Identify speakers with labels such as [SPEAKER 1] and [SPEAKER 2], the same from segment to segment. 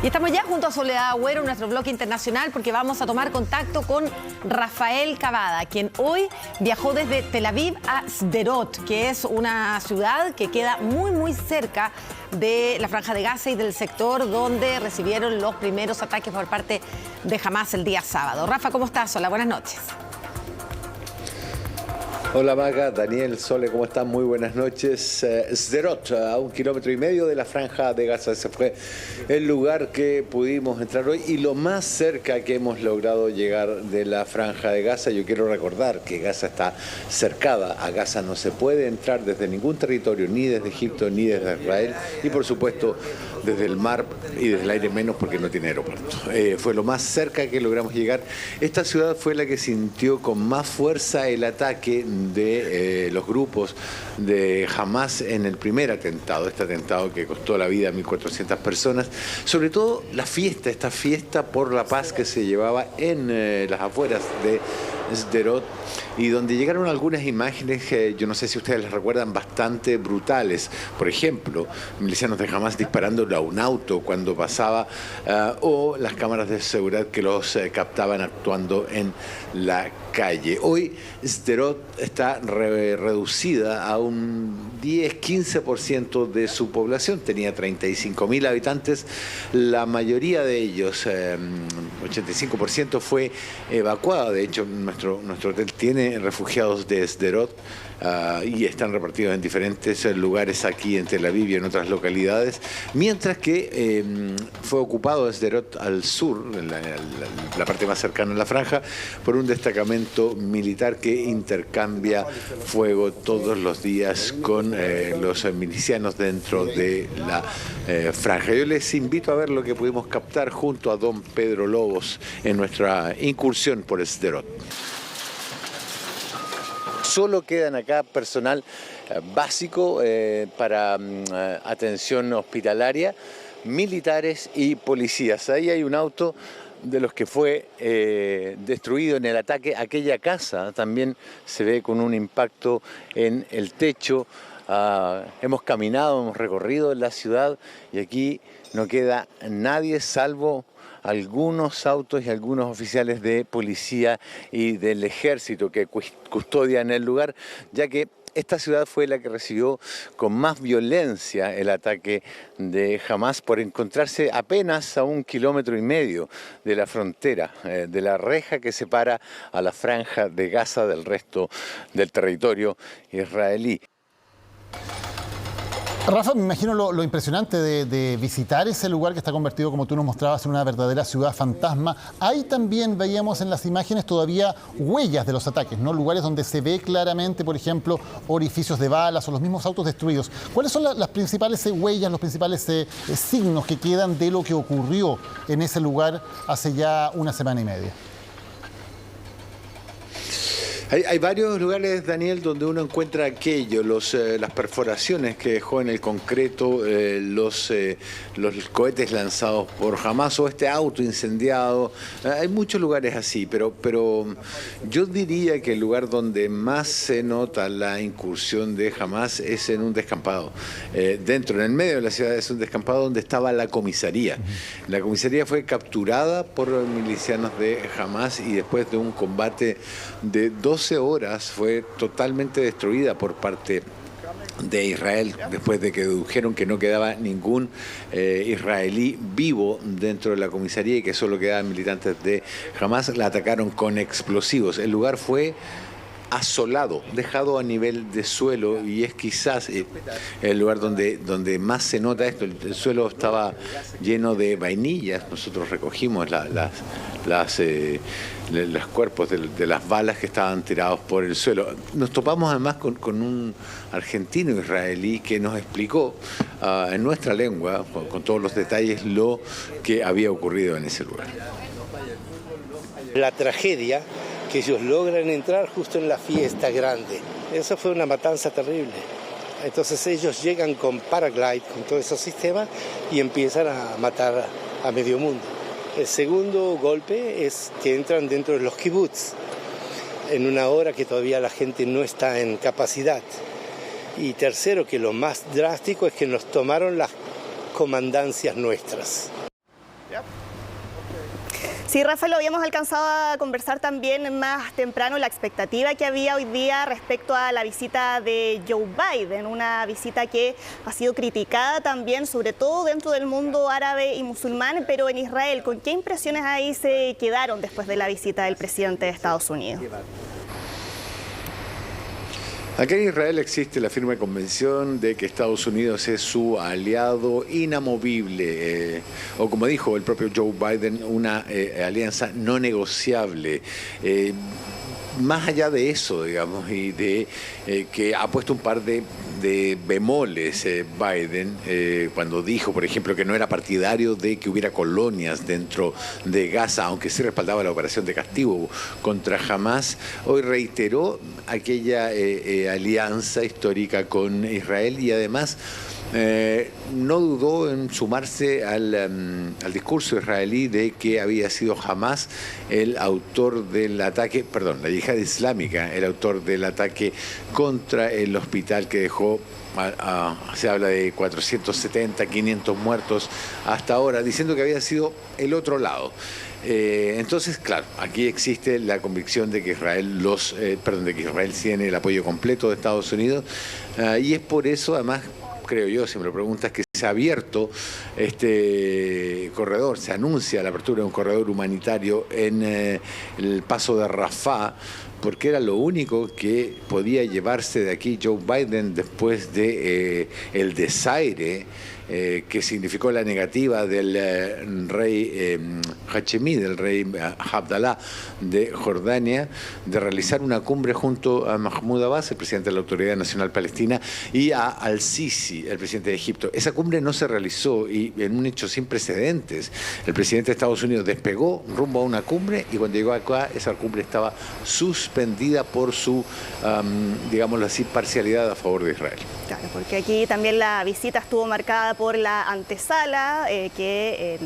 [SPEAKER 1] Y estamos ya junto a Soledad Agüero en nuestro bloque internacional porque vamos a tomar contacto con Rafael Cavada, quien hoy viajó desde Tel Aviv a Sderot, que es una ciudad que queda muy cerca de la Franja de Gaza y del sector donde recibieron los primeros ataques por parte de Hamás el día sábado. Rafa, ¿cómo estás? Hola, buenas noches.
[SPEAKER 2] Hola Maga, Daniel, Sole, ¿cómo están? Muy buenas noches. Sderot, a 1,5 kilómetros de la Franja de Gaza. Ese fue el lugar que pudimos entrar hoy y lo más cerca que hemos logrado llegar de la Franja de Gaza. Yo quiero recordar que Gaza está cercada. A Gaza no se puede entrar desde ningún territorio, ni desde Egipto, ni desde Israel. Y por supuesto, desde el mar y desde el aire menos porque no tiene aeropuerto. Fue lo más cerca que logramos llegar. Esta ciudad fue la que sintió con más fuerza el ataque de los grupos de Hamás en el primer atentado, este atentado que costó la vida a 1.400 personas, sobre todo esta fiesta por la paz que se llevaba en las afueras de Sderot, y donde llegaron algunas imágenes que yo no sé si ustedes las recuerdan, bastante brutales. Por ejemplo, milicianos de Hamás disparándole a un auto cuando pasaba, o las cámaras de seguridad que los captaban actuando en la calle. Hoy Sderot está reducida a un 10-15% de su población. Tenía 35.000 habitantes. La mayoría de ellos, 85%, fue evacuada. De hecho, nuestro hotel tiene refugiados de Sderot y están repartidos en diferentes lugares aquí en Tel Aviv y en otras localidades, mientras que fue ocupado Sderot al sur, en la parte más cercana a la franja, por un destacamento militar que intercambia fuego todos los días con los milicianos dentro de la franja. Yo les invito a ver lo que pudimos captar junto a don Pedro Lobos en nuestra incursión por Sderot. Solo quedan acá personal básico para atención hospitalaria, militares y policías. Ahí hay un auto de los que fue destruido en el ataque. Aquella casa también se ve con un impacto en el techo. Hemos caminado, hemos recorrido la ciudad y aquí no queda nadie salvo algunos autos y algunos oficiales de policía y del ejército que custodian el lugar, ya que esta ciudad fue la que recibió con más violencia el ataque de Hamás por encontrarse apenas a 1,5 kilómetros de la frontera, de la reja que separa a la Franja de Gaza del resto del territorio israelí.
[SPEAKER 3] Rafa, me imagino lo impresionante de visitar ese lugar que está convertido, como tú nos mostrabas, en una verdadera ciudad fantasma. Ahí también veíamos en las imágenes todavía huellas de los ataques, ¿no? Lugares donde se ve claramente, por ejemplo, orificios de balas o los mismos autos destruidos. ¿Cuáles son las principales huellas, los principales signos que quedan de lo que ocurrió en ese lugar hace ya una semana y media?
[SPEAKER 2] Hay varios lugares, Daniel, donde uno encuentra aquello, las perforaciones que dejó en el concreto, los cohetes lanzados por Hamás o este auto incendiado. Hay muchos lugares así, pero yo diría que el lugar donde más se nota la incursión de Hamás es en un descampado. En el medio de la ciudad es un descampado donde estaba la comisaría. La comisaría fue capturada por milicianos de Hamás y después de un combate de 12 horas fue totalmente destruida por parte de Israel, después de que dedujeron que no quedaba ningún israelí vivo dentro de la comisaría y que solo quedaban militantes de Hamás. La atacaron con explosivos. El lugar fue asolado, dejado a nivel de suelo, y es quizás el lugar donde más se nota esto. El suelo estaba lleno de vainillas. Nosotros recogimos los cuerpos de las balas que estaban tirados por el suelo. Nos topamos además con un argentino israelí que nos explicó en nuestra lengua, con todos los detalles, lo que había ocurrido en ese lugar.
[SPEAKER 4] La tragedia que ellos logran entrar justo en la fiesta grande. Eso fue una matanza terrible. Entonces ellos llegan con paraglide, con todo ese sistema, y empiezan a matar a medio mundo. El segundo golpe es que entran dentro de los kibbutz, en una hora que todavía la gente no está en capacidad. Y tercero, que lo más drástico es que nos tomaron las comandancias nuestras.
[SPEAKER 5] Sí, Rafael, lo habíamos alcanzado a conversar también más temprano, la expectativa que había hoy día respecto a la visita de Joe Biden, una visita que ha sido criticada también, sobre todo dentro del mundo árabe y musulmán, pero en Israel, ¿con qué impresiones ahí se quedaron después de la visita del presidente de Estados Unidos?
[SPEAKER 2] Acá en Israel existe la firme convicción de que Estados Unidos es su aliado inamovible, o como dijo el propio Joe Biden, una alianza no negociable. Más allá de eso, digamos, y de que ha puesto un par de bemoles Biden cuando dijo, por ejemplo, que no era partidario de que hubiera colonias dentro de Gaza, aunque sí respaldaba la operación de castigo contra Hamas, hoy reiteró aquella alianza histórica con Israel y además no dudó en sumarse al discurso israelí de que había sido Hamas el autor del ataque, perdón, la yihad islámica, el autor del ataque contra el hospital que dejó, se habla de 470, 500 muertos hasta ahora, diciendo que había sido el otro lado. Entonces, claro, aquí existe la convicción de que Israel de que Israel tiene el apoyo completo de Estados Unidos y es por eso, además, creo yo, si me lo preguntas, que se ha abierto este corredor, se anuncia la apertura de un corredor humanitario en el paso de Rafah, porque era lo único que podía llevarse de aquí Joe Biden después de el desaire que significó la negativa del rey Hashemí, del rey Abdalá de Jordania, de realizar una cumbre junto a Mahmoud Abbas, el presidente de la Autoridad Nacional Palestina, y a Al-Sisi, el presidente de Egipto. Esa cumbre no se realizó y en un hecho sin precedentes. El presidente de Estados Unidos despegó rumbo a una cumbre y cuando llegó acá, esa cumbre estaba suspendida por su, digámoslo así, parcialidad a favor de Israel.
[SPEAKER 5] Claro, porque aquí también la visita estuvo marcada por la antesala, lo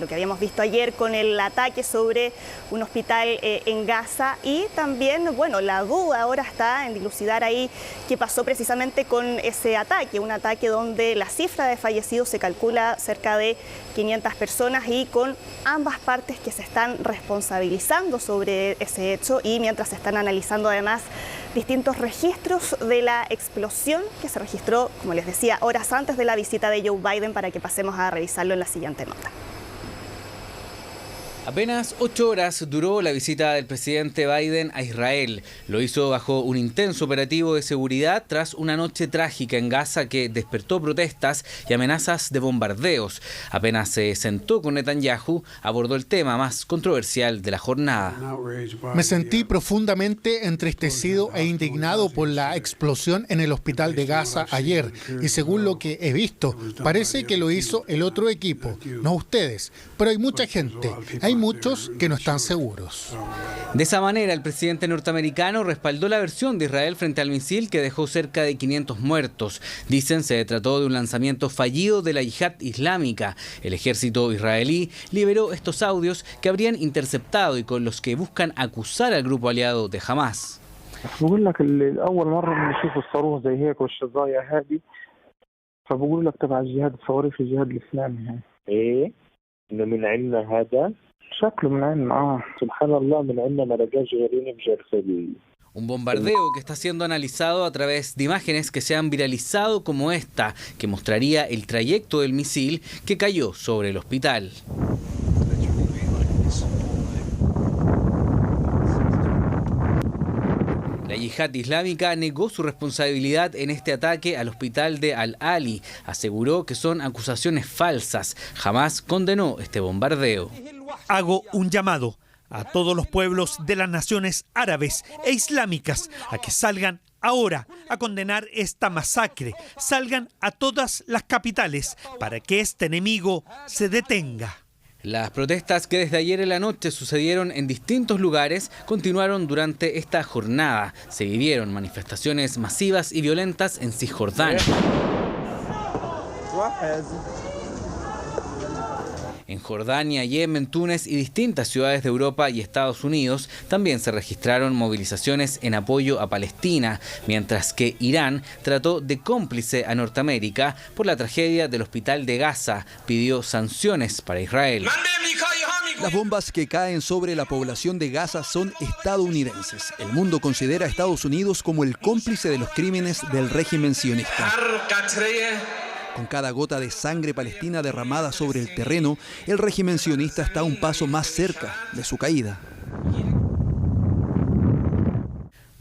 [SPEAKER 5] que habíamos visto ayer con el ataque sobre un hospital en Gaza y también, bueno, la duda ahora está en dilucidar ahí qué pasó precisamente con ese ataque, un ataque donde la cifra de fallecidos se calcula cerca de 500 personas y con ambas partes que se están responsabilizando sobre ese hecho y mientras se están analizando además distintos registros de la explosión que se registró, como les decía, horas antes de la visita de Joe Biden para que pasemos a revisarlo en la siguiente nota.
[SPEAKER 6] Apenas 8 horas duró la visita del presidente Biden a Israel. Lo hizo bajo un intenso operativo de seguridad tras una noche trágica en Gaza que despertó protestas y amenazas de bombardeos. Apenas se sentó con Netanyahu, abordó el tema más controversial de la jornada.
[SPEAKER 7] Me sentí profundamente entristecido e indignado por la explosión en el hospital de Gaza ayer. Y según lo que he visto, parece que lo hizo el otro equipo, no ustedes. Pero hay mucha gente. Hay muchos que no están seguros.
[SPEAKER 6] De esa manera, el presidente norteamericano respaldó la versión de Israel frente al misil que dejó cerca de 500 muertos. Dicen se trató de un lanzamiento fallido de la yihad islámica. El ejército israelí liberó estos audios que habrían interceptado y con los que buscan acusar al grupo aliado de Hamas. Un bombardeo que está siendo analizado a través de imágenes que se han viralizado como esta, que mostraría el trayecto del misil que cayó sobre el hospital. La yihad islámica negó su responsabilidad en este ataque al hospital de Al-Ali. Aseguró que son acusaciones falsas. Jamás condenó este bombardeo.
[SPEAKER 8] Hago un llamado a todos los pueblos de las naciones árabes e islámicas a que salgan ahora a condenar esta masacre. Salgan a todas las capitales para que este enemigo se detenga.
[SPEAKER 6] Las protestas que desde ayer en la noche sucedieron en distintos lugares continuaron durante esta jornada. Se vivieron manifestaciones masivas y violentas en Cisjordania. En Jordania, Yemen, Túnez y distintas ciudades de Europa y Estados Unidos también se registraron movilizaciones en apoyo a Palestina, mientras que Irán trató de cómplice a Norteamérica por la tragedia del hospital de Gaza, pidió sanciones para Israel.
[SPEAKER 9] Las bombas que caen sobre la población de Gaza son estadounidenses. El mundo considera a Estados Unidos como el cómplice de los crímenes del régimen sionista. Con cada gota de sangre palestina derramada sobre el terreno, el régimen sionista está un paso más cerca de su caída.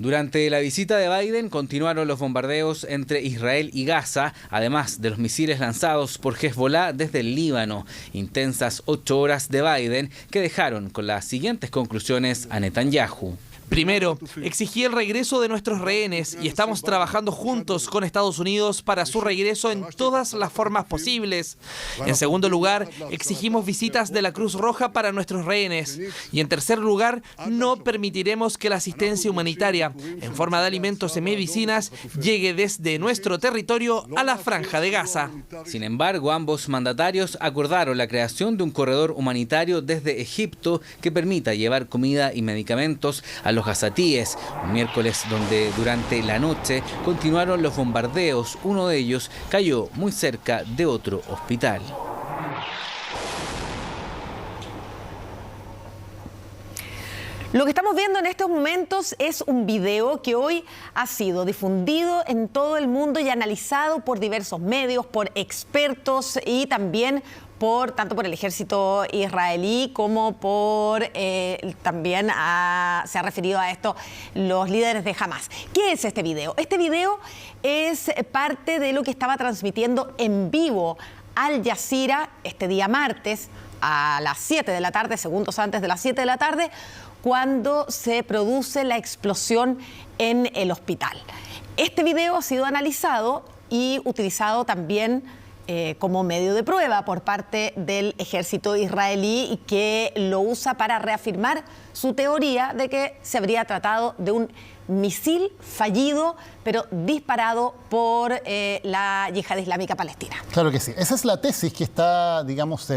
[SPEAKER 6] Durante la visita de Biden continuaron los bombardeos entre Israel y Gaza, además de los misiles lanzados por Hezbollah desde el Líbano. Intensas 8 horas de Biden que dejaron con las siguientes conclusiones a Netanyahu.
[SPEAKER 10] Primero, exigí el regreso de nuestros rehenes y estamos trabajando juntos con Estados Unidos para su regreso en todas las formas posibles. En segundo lugar, exigimos visitas de la Cruz Roja para nuestros rehenes. Y en tercer lugar, no permitiremos que la asistencia humanitaria en forma de alimentos y medicinas llegue desde nuestro territorio a la Franja de Gaza.
[SPEAKER 6] Sin embargo, ambos mandatarios acordaron la creación de un corredor humanitario desde Egipto que permita llevar comida y medicamentos a los gazatíes, un miércoles donde durante la noche continuaron los bombardeos. Uno de ellos cayó muy cerca de otro hospital.
[SPEAKER 1] Lo que estamos viendo en estos momentos es un video que hoy ha sido difundido en todo el mundo y analizado por diversos medios, por expertos y también tanto por el ejército israelí como por también se ha referido a esto los líderes de Hamas. ¿Qué es este video? Este video es parte de lo que estaba transmitiendo en vivo Al Jazeera este día martes a las 7 de la tarde, segundos antes de las 7 de la tarde, cuando se produce la explosión en el hospital. Este video ha sido analizado y utilizado también como medio de prueba por parte del ejército israelí, y que lo usa para reafirmar su teoría de que se habría tratado de un misil fallido, pero disparado por la Yihad Islámica Palestina.
[SPEAKER 3] Claro que sí. Esa es la tesis que está, digamos,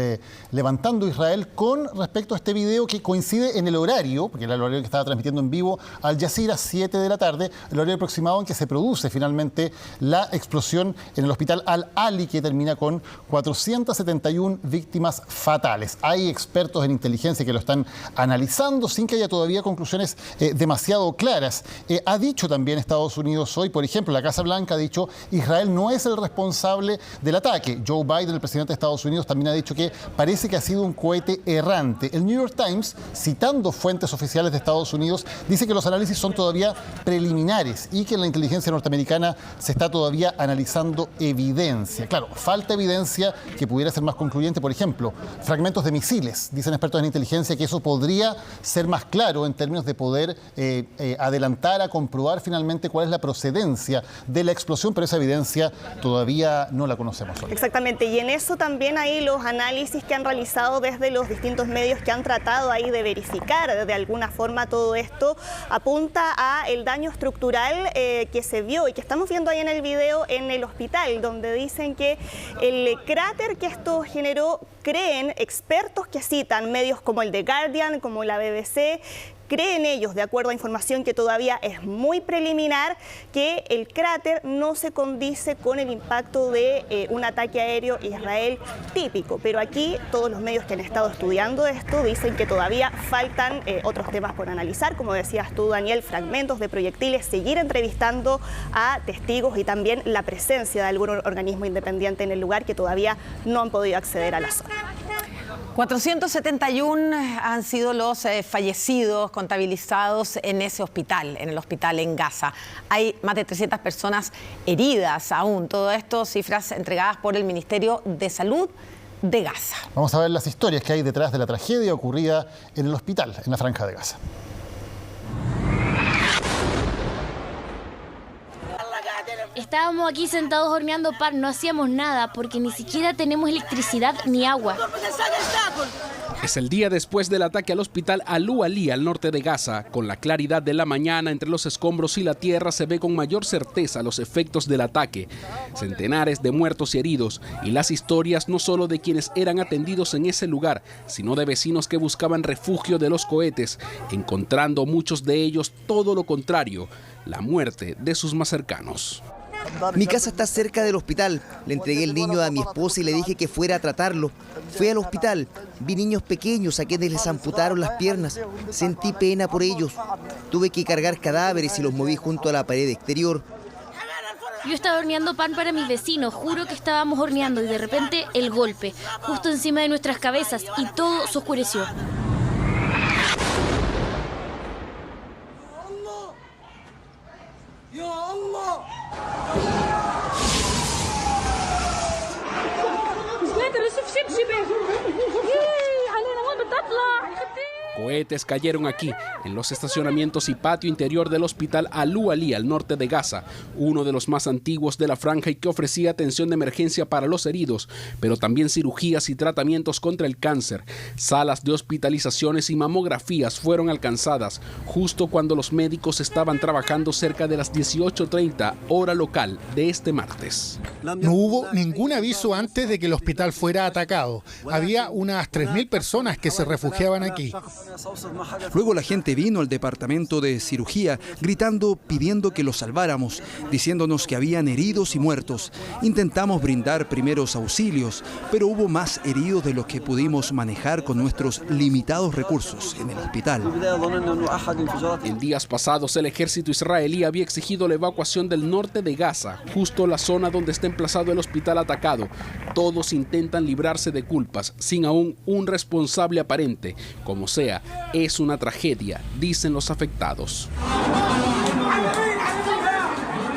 [SPEAKER 3] levantando Israel con respecto a este video, que coincide en el horario, porque era el horario que estaba transmitiendo en vivo Al Jazeera, 7 de la tarde, el horario aproximado en que se produce finalmente la explosión en el hospital Al-Ali, que termina con 471 víctimas fatales. Hay expertos en inteligencia que lo están analizando sin que haya todavía conclusiones demasiado claras. Ha dicho también Estados Unidos hoy, por ejemplo, la Casa Blanca ha dicho Israel no es el responsable del ataque. Joe Biden, el presidente de Estados Unidos, también ha dicho que parece que ha sido un cohete errante. El New York Times, citando fuentes oficiales de Estados Unidos, dice que los análisis son todavía preliminares y que en la inteligencia norteamericana se está todavía analizando evidencia. Claro, falta evidencia que pudiera ser más concluyente. Por ejemplo, fragmentos de misiles. Dicen expertos en inteligencia que eso podría ser más claro en términos de poder adelantar a comprobar finalmente cuál es la procedencia de la explosión, pero esa evidencia todavía no la conocemos hoy.
[SPEAKER 5] Exactamente, y en eso también hay los análisis que han realizado desde los distintos medios que han tratado ahí de verificar de alguna forma todo esto, apunta a el daño estructural que se vio y que estamos viendo ahí en el video en el hospital, donde dicen que el cráter que esto generó, creen expertos que citan medios como el The Guardian, como la BBC, creen ellos, de acuerdo a información que todavía es muy preliminar, que el cráter no se condice con el impacto de un ataque aéreo Israel típico. Pero aquí todos los medios que han estado estudiando esto dicen que todavía faltan otros temas por analizar, como decías tú, Daniel, fragmentos de proyectiles, seguir entrevistando a testigos y también la presencia de algún organismo independiente en el lugar que todavía no han podido acceder a la zona.
[SPEAKER 1] 471 han sido los fallecidos contabilizados en ese hospital, en el hospital en Gaza. Hay más de 300 personas heridas aún. Todo esto, cifras entregadas por el Ministerio de Salud de Gaza.
[SPEAKER 3] Vamos a ver las historias que hay detrás de la tragedia ocurrida en el hospital, en la Franja de Gaza.
[SPEAKER 11] Estábamos aquí sentados horneando pan, no hacíamos nada porque ni siquiera tenemos electricidad ni agua.
[SPEAKER 12] Es el día después del ataque al hospital Al-Ali al norte de Gaza. Con la claridad de la mañana entre los escombros y la tierra se ve con mayor certeza los efectos del ataque. Centenares de muertos y heridos, y las historias no solo de quienes eran atendidos en ese lugar, sino de vecinos que buscaban refugio de los cohetes, encontrando muchos de ellos todo lo contrario, la muerte de sus más cercanos.
[SPEAKER 13] Mi casa está cerca del hospital. Le entregué el niño a mi esposa y le dije que fuera a tratarlo. Fui al hospital, vi niños pequeños a quienes les amputaron las piernas. Sentí pena por ellos. Tuve que cargar cadáveres y los moví junto a la pared exterior.
[SPEAKER 11] Yo estaba horneando pan para mis vecinos, juro que estábamos horneando y de repente el golpe, justo encima de nuestras cabezas y todo se oscureció.
[SPEAKER 12] Cohetes cayeron aquí, en los estacionamientos y patio interior del hospital Al-Ali, al norte de Gaza, uno de los más antiguos de la franja y que ofrecía atención de emergencia para los heridos, pero también cirugías y tratamientos contra el cáncer. Salas de hospitalizaciones y mamografías fueron alcanzadas justo cuando los médicos estaban trabajando cerca de las 18:30 hora local de este martes.
[SPEAKER 7] No hubo ningún aviso antes de que el hospital fuera atacado. Había unas 3.000 personas que se refugiaban aquí.
[SPEAKER 9] Luego la gente vino al departamento de cirugía gritando, pidiendo que los salváramos, diciéndonos que habían heridos y muertos. Intentamos brindar primeros auxilios, pero hubo más heridos de los que pudimos manejar con nuestros limitados recursos en el hospital.
[SPEAKER 12] En días pasados, el ejército israelí había exigido la evacuación del norte de Gaza, justo la zona donde está emplazado el hospital atacado. Todos intentan librarse de culpas, sin aún un responsable aparente. Como sea, es una tragedia, dicen los afectados.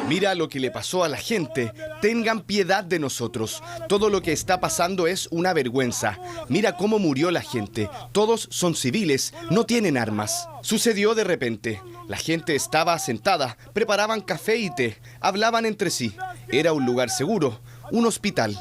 [SPEAKER 14] Mira lo que le pasó a la gente. Tengan piedad de nosotros. Todo lo que está pasando es una vergüenza. Mira cómo murió la gente. Todos son civiles, no tienen armas. Sucedió de repente. La gente estaba sentada, preparaban café y té, hablaban entre sí. Era un lugar seguro, un hospital.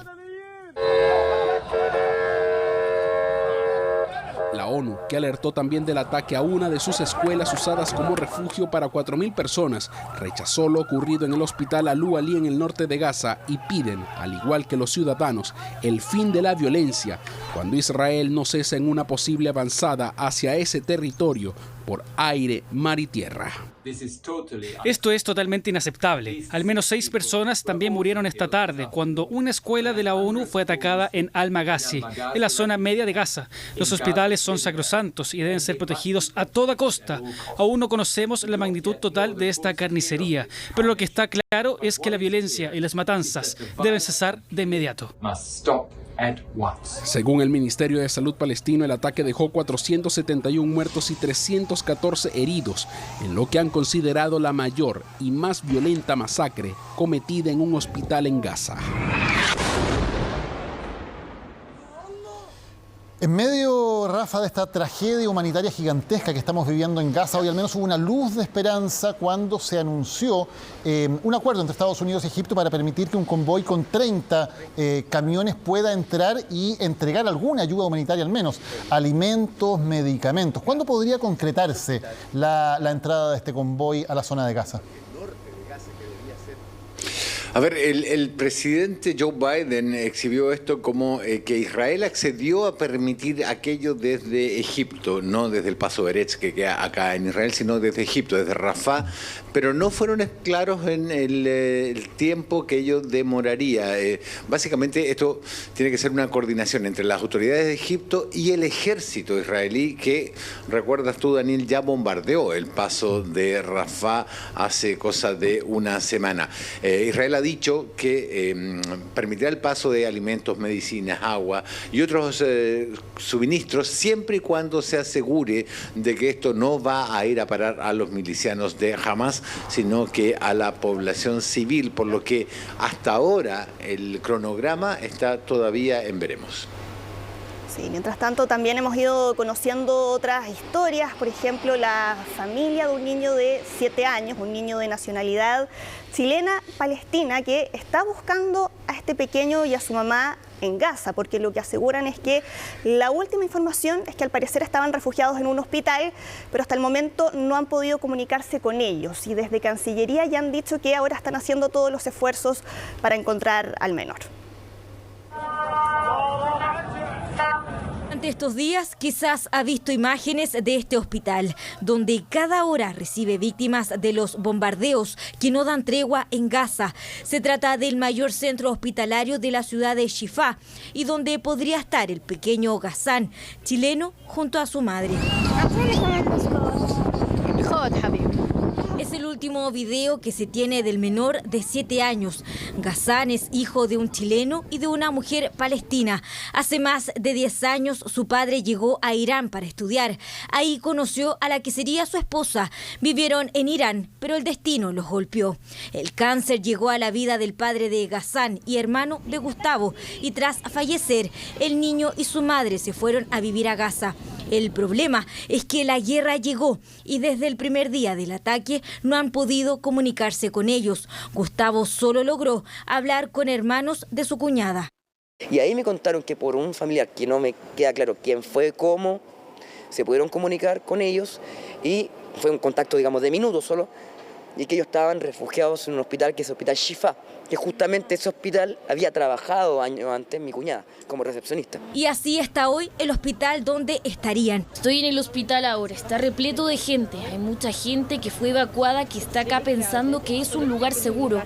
[SPEAKER 12] La ONU, que alertó también del ataque a una de sus escuelas usadas como refugio para 4.000 personas, rechazó lo ocurrido en el hospital Al-Ali en el norte de Gaza y piden, al igual que los ciudadanos, el fin de la violencia cuando Israel no cesa en una posible avanzada hacia ese territorio por aire, mar y tierra.
[SPEAKER 15] Esto es totalmente inaceptable. Al menos 6 personas también murieron esta tarde cuando una escuela de la ONU fue atacada en Al-Maghazi, en la zona media de Gaza. Los hospitales son sacrosantos y deben ser protegidos a toda costa. Aún no conocemos la magnitud total de esta carnicería, pero lo que está claro es que la violencia y las matanzas deben cesar de inmediato.
[SPEAKER 12] Según el Ministerio de Salud palestino, el ataque dejó 471 muertos y 314 heridos, en lo que han considerado la mayor y más violenta masacre cometida en un hospital en Gaza.
[SPEAKER 3] En medio, Rafa, de esta tragedia humanitaria gigantesca que estamos viviendo en Gaza, hoy al menos hubo una luz de esperanza cuando se anunció un acuerdo entre Estados Unidos y Egipto para permitir que un convoy con 30 camiones pueda entrar y entregar alguna ayuda humanitaria, al menos alimentos, medicamentos. ¿Cuándo podría concretarse la entrada de este convoy a la zona de Gaza?
[SPEAKER 2] A ver, el presidente Joe Biden exhibió esto como que Israel accedió a permitir aquello desde Egipto, no desde el Paso Eretz que queda acá en Israel, sino desde Egipto, desde Rafah, pero no fueron claros en el tiempo que ello demoraría. Básicamente esto tiene que ser una coordinación entre las autoridades de Egipto y el ejército israelí que, recuerdas tú, Daniel, ya bombardeó el Paso de Rafah hace cosa de una semana. Israel ha dicho que permitirá el paso de alimentos, medicinas, agua y otros suministros siempre y cuando se asegure de que esto no va a ir a parar a los milicianos de Hamas, sino que a la población civil, por lo que hasta ahora el cronograma está todavía en veremos.
[SPEAKER 5] Sí, mientras tanto también hemos ido conociendo otras historias, por ejemplo la familia de un niño de 7 años, un niño de nacionalidad chilena-palestina que está buscando a este pequeño y a su mamá en Gaza, porque lo que aseguran es que la última información es que al parecer estaban refugiados en un hospital, pero hasta el momento no han podido comunicarse con ellos y desde Cancillería ya han dicho que ahora están haciendo todos los esfuerzos para encontrar al menor.
[SPEAKER 16] Durante estos días quizás ha visto imágenes de este hospital, donde cada hora recibe víctimas de los bombardeos que no dan tregua en Gaza. Se trata del mayor centro hospitalario de la ciudad de Shifa y donde podría estar el pequeño Ghassan, chileno, junto a su madre. Es el último video que se tiene del menor de 7 años. Ghassan es hijo de un chileno y de una mujer palestina. Hace más de 10 años su padre llegó a Irán para estudiar. Ahí conoció a la que sería su esposa. Vivieron en Irán, pero el destino los golpeó. El cáncer llegó a la vida del padre de Ghassan y hermano de Gustavo. Y tras fallecer, el niño y su madre se fueron a vivir a Gaza. El problema es que la guerra llegó y desde el primer día del ataque no han podido comunicarse con ellos. Gustavo solo logró hablar con hermanos de su cuñada.
[SPEAKER 17] Y ahí me contaron que por un familiar, que no me queda claro quién fue, cómo, se pudieron comunicar con ellos y fue un contacto, digamos, de minutos solo, y que ellos estaban refugiados en un hospital que es el Hospital Shifa, que justamente ese hospital había trabajado años antes mi cuñada como recepcionista.
[SPEAKER 16] Y así está hoy el hospital donde estarían.
[SPEAKER 11] Estoy en el hospital ahora, está repleto de gente. Hay mucha gente que fue evacuada que está acá pensando que es un lugar seguro.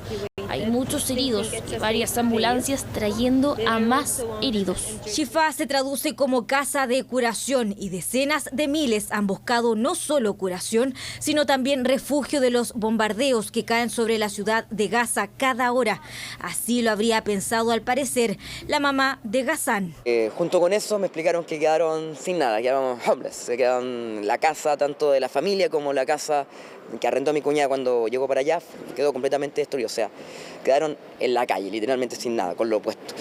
[SPEAKER 11] Hay muchos heridos y varias ambulancias trayendo a más heridos.
[SPEAKER 16] Shifa se traduce como casa de curación y decenas de miles han buscado no solo curación, sino también refugio de los bombardeos que caen sobre la ciudad de Gaza cada hora. Así lo habría pensado al parecer la mamá de Ghassan.
[SPEAKER 17] Junto con eso me explicaron que quedaron sin nada, quedaron homeless. Se quedaron la casa tanto de la familia como la casa que arrendó mi cuñada cuando llegó para allá, quedó completamente destruido. O sea, quedaron en la calle, literalmente sin nada, con lo opuesto.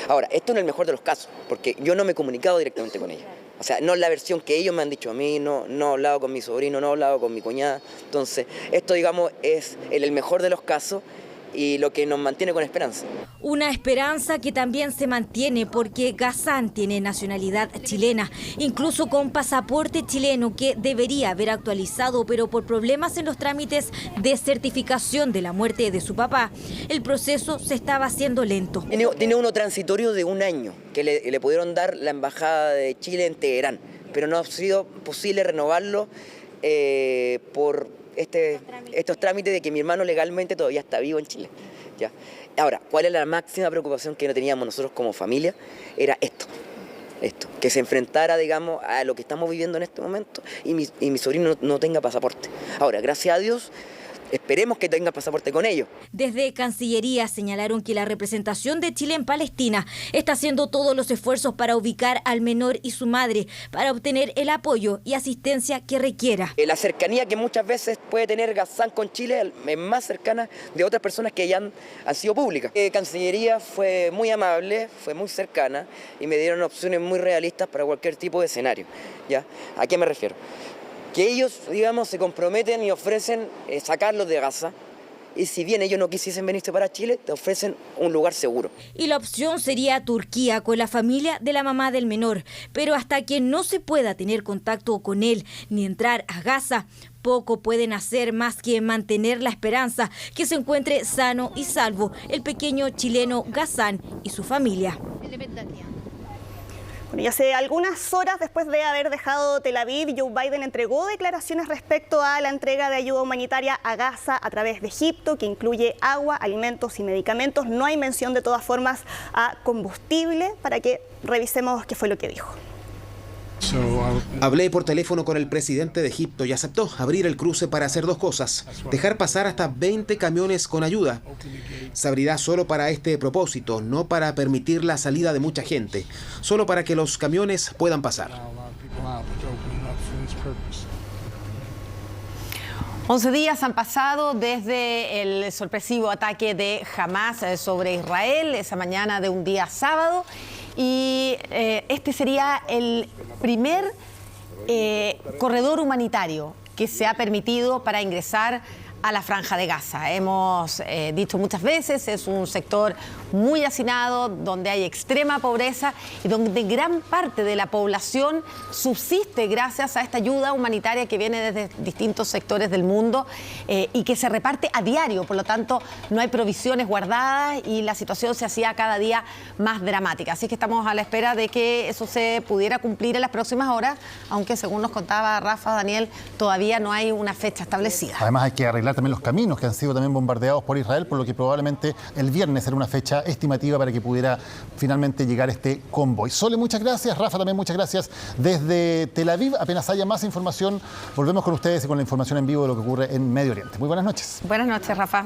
[SPEAKER 17] Ahora, esto no es el mejor de los casos, porque yo no me he comunicado directamente con ella. O sea, no es la versión que ellos me han dicho a mí, no he hablado con mi sobrino, no he hablado con mi cuñada. Entonces, esto, digamos, es el mejor de los casos y lo que nos mantiene con esperanza.
[SPEAKER 16] Una esperanza que también se mantiene porque Ghassan tiene nacionalidad chilena, incluso con pasaporte chileno que debería haber actualizado, pero por problemas en los trámites de certificación de la muerte de su papá, el proceso se estaba haciendo lento.
[SPEAKER 17] Tiene uno transitorio de 1 año que le pudieron dar la Embajada de Chile en Teherán, pero no ha sido posible renovarlo por estos trámites de que mi hermano legalmente todavía está vivo en Chile. ¿Ya? Ahora, ¿cuál es la máxima preocupación que no teníamos nosotros como familia? Era esto, que se enfrentara, digamos, a lo que estamos viviendo en este momento y mi sobrino no tenga pasaporte. Ahora, gracias a Dios, esperemos que tenga pasaporte con ellos.
[SPEAKER 16] Desde Cancillería señalaron que la representación de Chile en Palestina está haciendo todos los esfuerzos para ubicar al menor y su madre, para obtener el apoyo y asistencia que requiera.
[SPEAKER 17] La cercanía que muchas veces puede tener Ghassan con Chile es más cercana de otras personas que ya han sido públicas. Cancillería fue muy amable, fue muy cercana y me dieron opciones muy realistas para cualquier tipo de escenario. ¿Ya? ¿A qué me refiero? Que ellos, digamos, se comprometen y ofrecen sacarlos de Gaza. Y si bien ellos no quisiesen venirse para Chile, te ofrecen un lugar seguro.
[SPEAKER 16] Y la opción sería Turquía con la familia de la mamá del menor. Pero hasta que no se pueda tener contacto con él ni entrar a Gaza, poco pueden hacer más que mantener la esperanza que se encuentre sano y salvo el pequeño chileno Ghassan y su familia.
[SPEAKER 5] Bueno, y hace algunas horas después de haber dejado Tel Aviv, Joe Biden entregó declaraciones respecto a la entrega de ayuda humanitaria a Gaza a través de Egipto, que incluye agua, alimentos y medicamentos. No hay mención de todas formas a combustible, para que revisemos qué fue lo que dijo.
[SPEAKER 18] Hablé por teléfono con el presidente de Egipto y aceptó abrir el cruce para hacer 2 cosas. Dejar pasar hasta 20 camiones con ayuda. Se abrirá solo para este propósito, no para permitir la salida de mucha gente, solo para que los camiones puedan pasar.
[SPEAKER 1] 11 días han pasado desde el sorpresivo ataque de Hamas sobre Israel, esa mañana de un día sábado. Y este sería el primer corredor humanitario que se ha permitido para ingresar a la Franja de Gaza. Hemos dicho muchas veces, es un sector muy hacinado, donde hay extrema pobreza y donde gran parte de la población subsiste gracias a esta ayuda humanitaria que viene desde distintos sectores del mundo y que se reparte a diario. Por lo tanto, no hay provisiones guardadas y la situación se hacía cada día más dramática. Así que estamos a la espera de que eso se pudiera cumplir en las próximas horas, aunque según nos contaba Rafa, Daniel, todavía no hay una fecha establecida.
[SPEAKER 3] Además hay que arreglar también los caminos que han sido también bombardeados por Israel, por lo que probablemente el viernes será una fecha estimativa para que pudiera finalmente llegar este convoy. Sole, muchas gracias. Rafa, también muchas gracias desde Tel Aviv. Apenas haya más información, volvemos con ustedes y con la información en vivo de lo que ocurre en Medio Oriente. Muy buenas noches.
[SPEAKER 1] Buenas noches, Rafa.